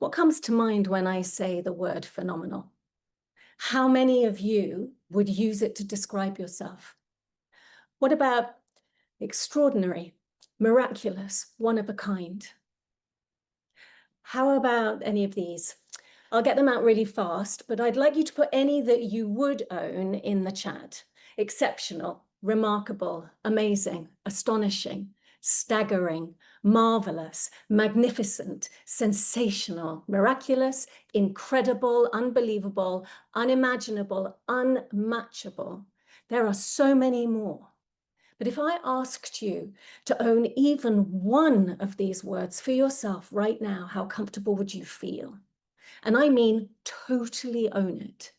What comes to mind when I say the word phenomenal? How many of you would use it to describe yourself? What about extraordinary, miraculous, one of a kind? How about any of these? I'll get them out really fast, but I'd like you to put any that you would own in the chat. Exceptional, remarkable, amazing, astonishing, staggering, marvelous, magnificent, sensational, miraculous, incredible, unbelievable, unimaginable, unmatchable. There are so many more. But if I asked you to own even one of these words for yourself right now, how comfortable would you feel? And I mean totally own it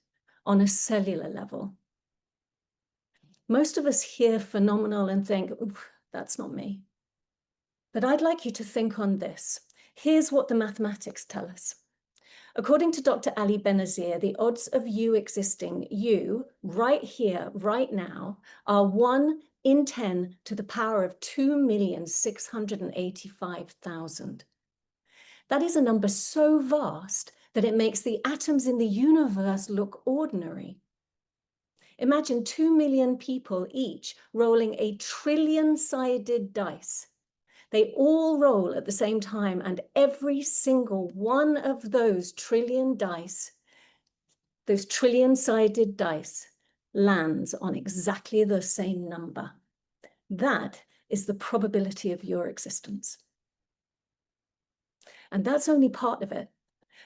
on a cellular level. Most of us hear phenomenal and think, that's not me. But I'd like you to think on this. Here's what the mathematics tell us. According to Dr. Ali Benazir, the odds of you existing, you, right here, right now, are 1 in 10 to the power of 2,685,000. That is a number so vast that it makes the atoms in the universe look ordinary. Imagine 2 million people each rolling a trillion-sided dice. They all roll at the same time, and every single one of those trillion-sided dice, lands on exactly the same number. That is the probability of your existence. And that's only part of it.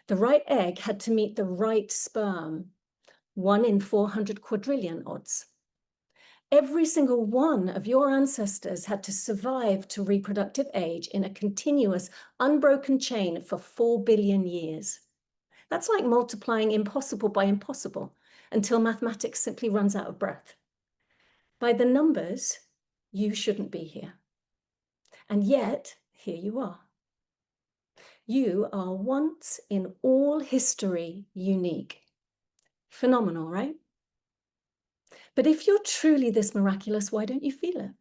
The right egg had to meet the right sperm, 1 in 400 quadrillion odds. Every single one of your ancestors had to survive to reproductive age in a continuous, unbroken chain for 4 billion years. That's like multiplying impossible by impossible until mathematics simply runs out of breath. By the numbers, you shouldn't be here. And yet, here you are. You are once in all history unique. Phenomenal, right? But if you're truly this miraculous, why don't you feel it?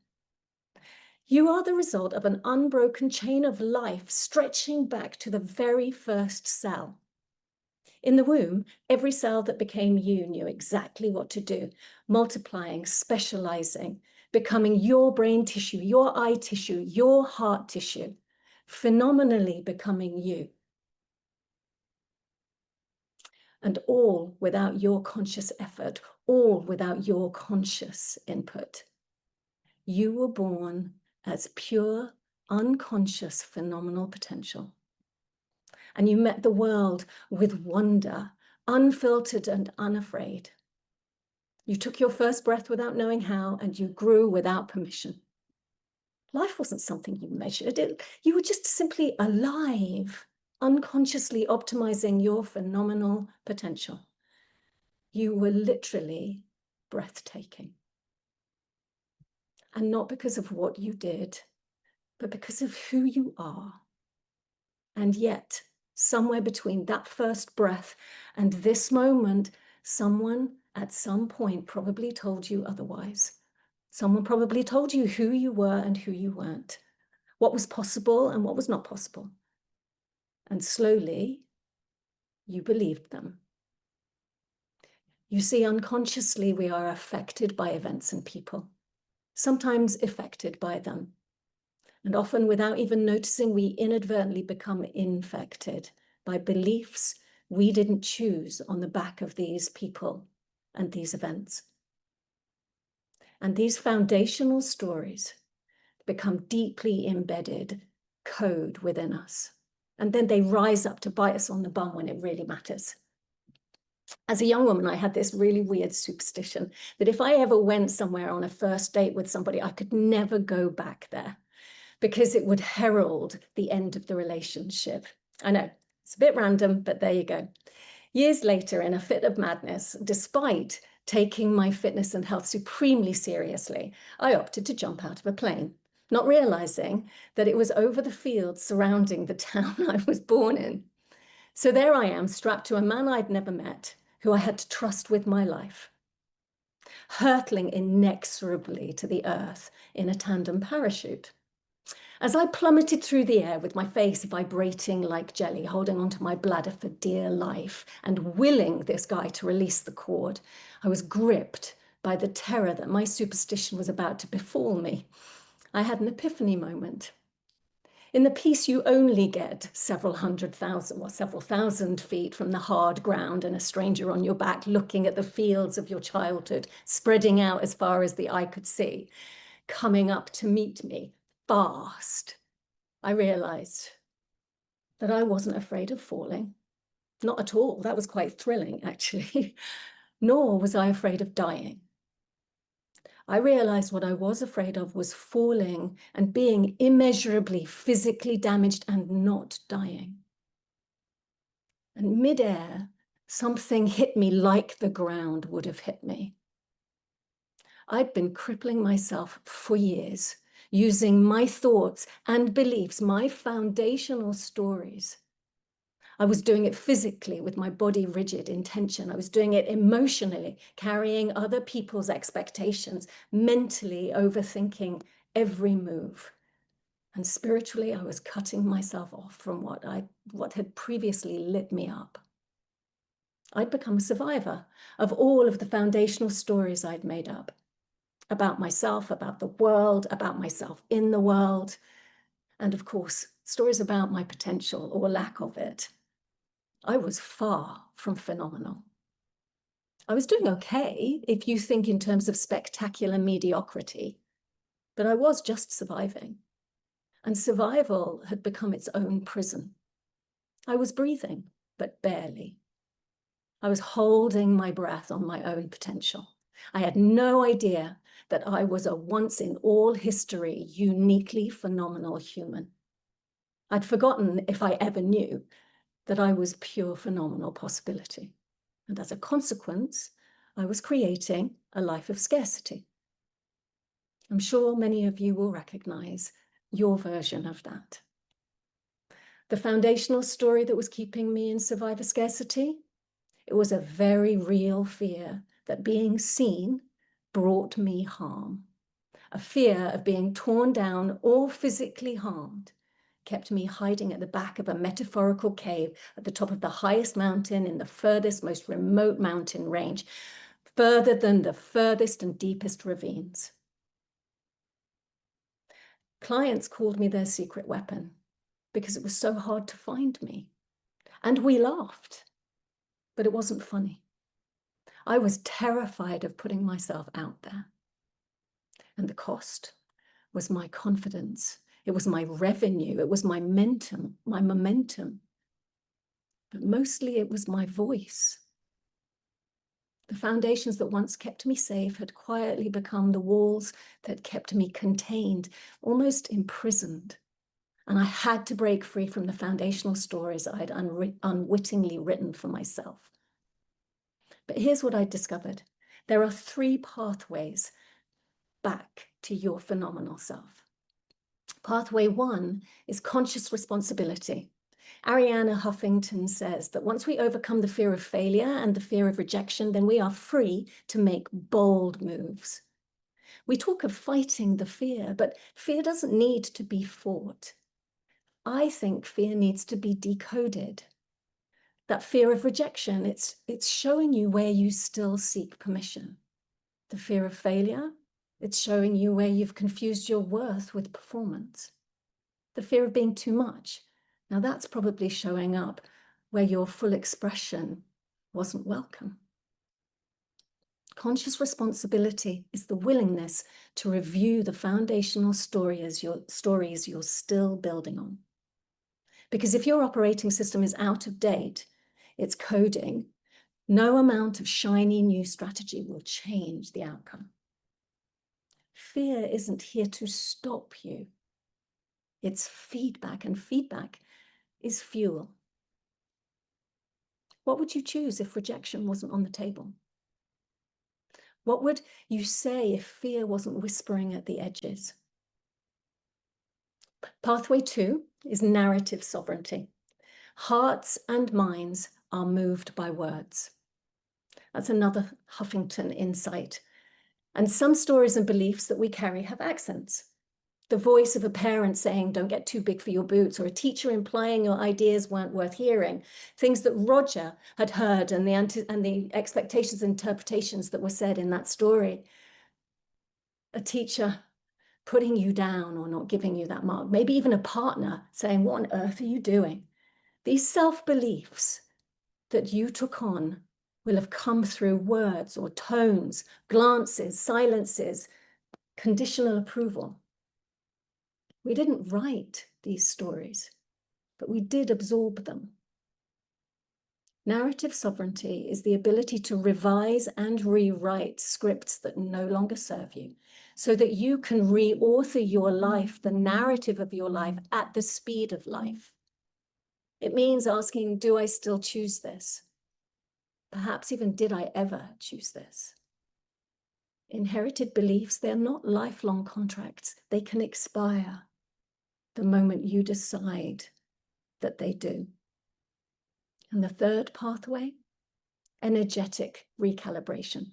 You are the result of an unbroken chain of life stretching back to the very first cell. In the womb, every cell that became you knew exactly what to do, multiplying, specializing, becoming your brain tissue, your eye tissue, your heart tissue, phenomenally becoming you. And all without your conscious effort, all without your conscious input. You were born as pure, unconscious, phenomenal potential. And you met the world with wonder, unfiltered and unafraid. You took your first breath without knowing how, and you grew without permission. Life wasn't something you measured. You were just simply alive, unconsciously optimizing your phenomenal potential. You were literally breathtaking. And not because of what you did, but because of who you are. And yet, somewhere between that first breath and this moment, someone at some point probably told you otherwise. Someone probably told you who you were and who you weren't, what was possible and what was not possible. And slowly, you believed them. You see, unconsciously, we are affected by events and people, sometimes affected by them. And often, without even noticing, we inadvertently become infected by beliefs we didn't choose on the back of these people and these events. And these foundational stories become deeply embedded code within us. And then they rise up to bite us on the bum when it really matters. As a young woman, I had this really weird superstition that if I ever went somewhere on a first date with somebody, I could never go back there because it would herald the end of the relationship. I know, it's a bit random, but there you go. Years later, in a fit of madness, despite taking my fitness and health supremely seriously, I opted to jump out of a plane, not realizing that it was over the fields surrounding the town I was born in. So there I am, strapped to a man I'd never met, who I had to trust with my life, hurtling inexorably to the earth in a tandem parachute. As I plummeted through the air with my face vibrating like jelly, holding onto my bladder for dear life and willing this guy to release the cord, I was gripped by the terror that my superstition was about to befall me. I had an epiphany moment. In the piece, you only get several thousand feet from the hard ground and a stranger on your back looking at the fields of your childhood, spreading out as far as the eye could see, coming up to meet me fast. I realized that I wasn't afraid of falling. Not at all. That was quite thrilling, actually. Nor was I afraid of dying. I realized what I was afraid of was falling and being immeasurably physically damaged and not dying. And midair, something hit me like the ground would have hit me. I'd been crippling myself for years, using my thoughts and beliefs, my foundational stories. I was doing it physically with my body rigid in tension. I was doing it emotionally, carrying other people's expectations, mentally overthinking every move. And spiritually, I was cutting myself off from what had previously lit me up. I'd become a survivor of all of the foundational stories I'd made up about myself, about the world, about myself in the world, and of course, stories about my potential or lack of it. I was far from phenomenal. I was doing okay, if you think in terms of spectacular mediocrity, but I was just surviving. And survival had become its own prison. I was breathing, but barely. I was holding my breath on my own potential. I had no idea that I was a once in all history, uniquely phenomenal human. I'd forgotten, if I ever knew, that I was pure phenomenal possibility. And as a consequence, I was creating a life of scarcity. I'm sure many of you will recognize your version of that. The foundational story that was keeping me in survivor scarcity, it was a very real fear that being seen brought me harm. A fear of being torn down or physically harmed kept me hiding at the back of a metaphorical cave at the top of the highest mountain in the furthest, most remote mountain range, further than the furthest and deepest ravines. Clients called me their secret weapon because it was so hard to find me. And we laughed, but it wasn't funny. I was terrified of putting myself out there. And the cost was my confidence. It was my revenue. It was my momentum. But mostly it was my voice. The foundations that once kept me safe had quietly become the walls that kept me contained, almost imprisoned. And I had to break free from the foundational stories I'd unwittingly written for myself. But here's what I discovered. There are 3 pathways back to your phenomenal self. Pathway 1 is conscious responsibility. Arianna Huffington says that once we overcome the fear of failure and the fear of rejection, then we are free to make bold moves. We talk of fighting the fear, but fear doesn't need to be fought. I think fear needs to be decoded. That fear of rejection, it's showing you where you still seek permission. The fear of failure, it's showing you where you've confused your worth with performance. The fear of being too much, now that's probably showing up where your full expression wasn't welcome. Conscious responsibility is the willingness to review the foundational stories you're still building on. Because if your operating system is out of date, it's coding, no amount of shiny new strategy will change the outcome. Fear isn't here to stop you. It's feedback, and feedback is fuel. What would you choose if rejection wasn't on the table? What would you say if fear wasn't whispering at the edges? Pathway 2 is narrative sovereignty. Hearts and minds are moved by words. That's another Huffington insight. And some stories and beliefs that we carry have accents. The voice of a parent saying, don't get too big for your boots, or a teacher implying your ideas weren't worth hearing, things that Roger had heard and the expectations and interpretations that were said in that story. A teacher putting you down or not giving you that mark, maybe even a partner saying, what on earth are you doing? These self-beliefs that you took on will have come through words or tones, glances, silences, conditional approval. We didn't write these stories, but we did absorb them. Narrative sovereignty is the ability to revise and rewrite scripts that no longer serve you, so that you can reauthor your life, the narrative of your life, at the speed of life. It means asking, do I still choose this? Perhaps even, did I ever choose this? Inherited beliefs, they're not lifelong contracts. They can expire the moment you decide that they do. And the third pathway, energetic recalibration.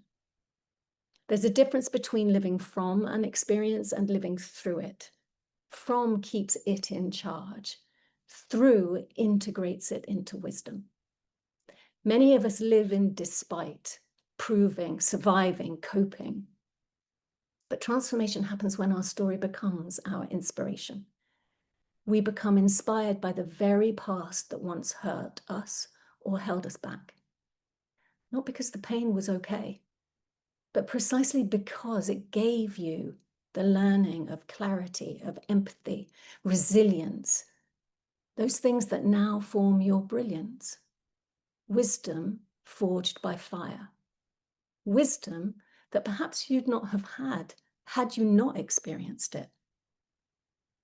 There's a difference between living from an experience and living through it. From keeps it in charge. Through integrates it into wisdom. Many of us live in despite, proving, surviving, coping. But transformation happens when our story becomes our inspiration. We become inspired by the very past that once hurt us or held us back. Not because the pain was okay, but precisely because it gave you the learning of clarity, of empathy, resilience, those things that now form your brilliance. Wisdom forged by fire. Wisdom that perhaps you'd not have had you not experienced it.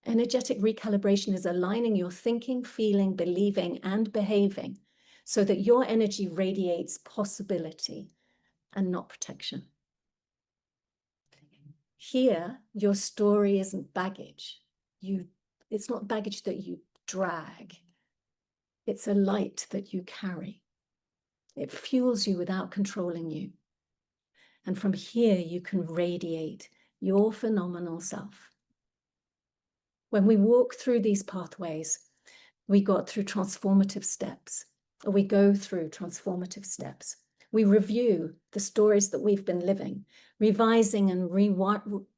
Energetic recalibration is aligning your thinking, feeling, believing, and behaving so that your energy radiates possibility and not protection. Here, your story isn't baggage. It's not baggage that you drag. It's a light that you carry. It fuels you without controlling you. And from here, you can radiate your phenomenal self. When we walk through these pathways, we go through transformative steps. We review the stories that we've been living, revising and rewriting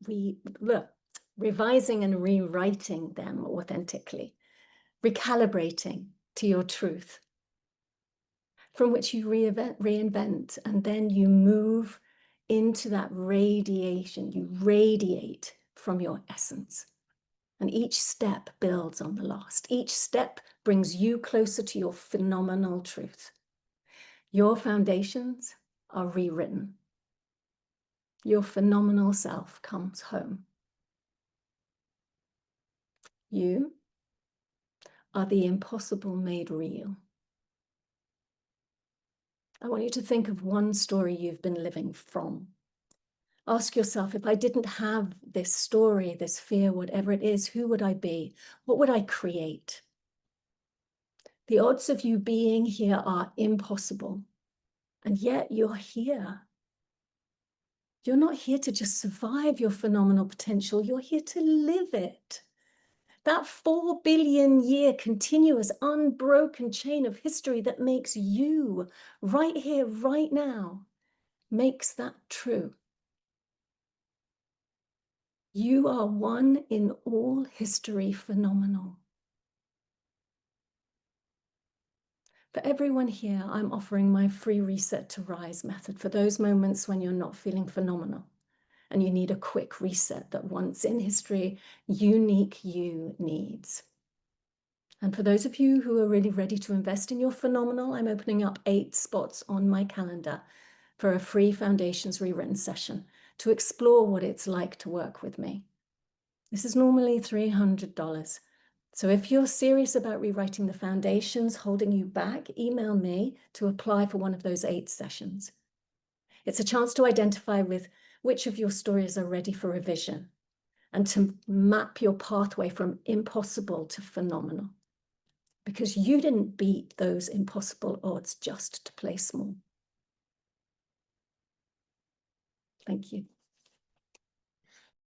them authentically, recalibrating to your truth, from which you reinvent, and then you move into that radiation. You radiate from your essence. And each step builds on the last. Each step brings you closer to your phenomenal truth. Your foundations are rewritten. Your phenomenal self comes home. You are the impossible made real. I want you to think of one story you've been living from. Ask yourself, if I didn't have this story, this fear, whatever it is, who would I be? What would I create? The odds of you being here are impossible, and yet you're here. You're not here to just survive your phenomenal potential. You're here to live it. That 4 billion year continuous unbroken chain of history that makes you right here, right now, makes that true. You are one in all history phenomenal. For everyone here, I'm offering my free Reset to Rise method for those moments when you're not feeling phenomenal and you need a quick reset that once in history, unique you needs. And for those of you who are really ready to invest in your phenomenal, I'm opening up 8 spots on my calendar for a free Foundations Rewritten session to explore what it's like to work with me. This is normally $300. So if you're serious about rewriting the foundations holding you back, email me to apply for one of those 8 sessions. It's a chance to identify with which of your stories are ready for revision and to map your pathway from impossible to phenomenal. Because you didn't beat those impossible odds just to play small. Thank you.